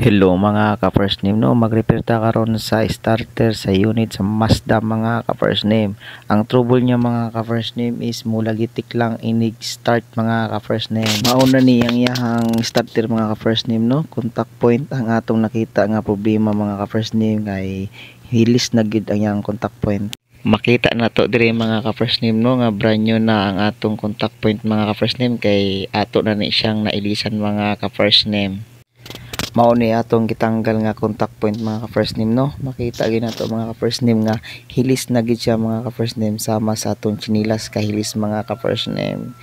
Hello mga ka-first name no, mag-repair ta karon sa starter sa unit sa Mazda mga ka-first name. Ang trouble niya mga ka-first name is mula gitik lang inig start mga ka-first name. Mauna ni ang iyang starter mga ka-first name no, contact point ang atong nakita nga problema mga ka-first name kay hilis na gid ang iyang contact point. Makita na to dire mga ka-first name no nga brand new na ang atong contact point mga ka-first name kay ato na ni siyang nailisan mga ka-first name. Mao ni atong gitanggal nga contact point mga ka-first name no. Makita gyud nato mga ka-first name nga hilis na gid siya mga ka-first name sama sa atong chinilas kahilis mga ka-first name.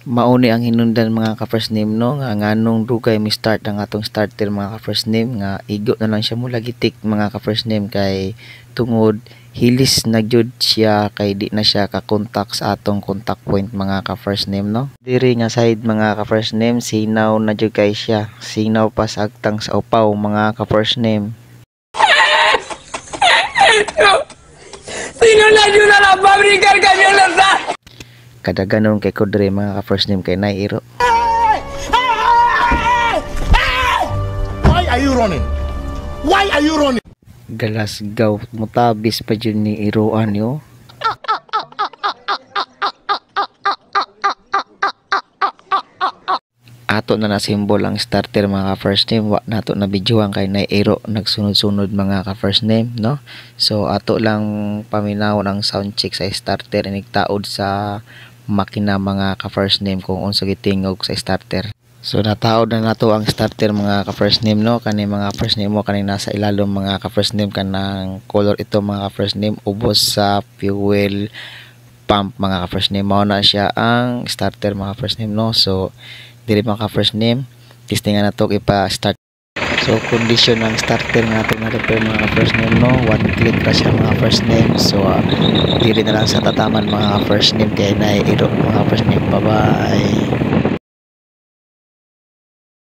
Mao ni ang hinungdan mga ka-first name no nga nganong dugay mi start ang atong starter mga ka-first name nga igo na lang siya mula gitik mga ka-first name kay tungod hilis na jud siya kay di na siya ka-contact sa atong contact point mga ka-first name no. Diri nga side mga ka-first name sinaw na jud kay siya, sinaw pa sa agtang sa upaw mga ka-first name. Sino na jud na pabrikan kamyoneta? Kada ganon kay Kodre mga ka-first name kay Nairo. Why are you running? Why are you running? Galasgaw mutabis pa jud ni Iroan yo. Ato na na-symbol ang starter mga ka-first name, wa nato na videohan kay Nairo nagsunod-sunod mga ka-first name no. So ato lang paminawon ang sound check sa starter inig taod sa makina mga ka-first name kung unsa gitingog sa starter. So nataod na nato ang starter mga ka-first name no, kani mga first name mo kani nasa ilalom mga ka-first name kanang color ito mga ka-first name ubos sa fuel pump mga ka-first name. Mao na siya ang starter mga first name no. So dili mga ka-first name testingan nato ipa-start. So condition ng starter nga ato na repair mga first name no, one click ra siya mga first name. So dili na lang sa tataman mga first name kay Nairo mga first name. Bye bye.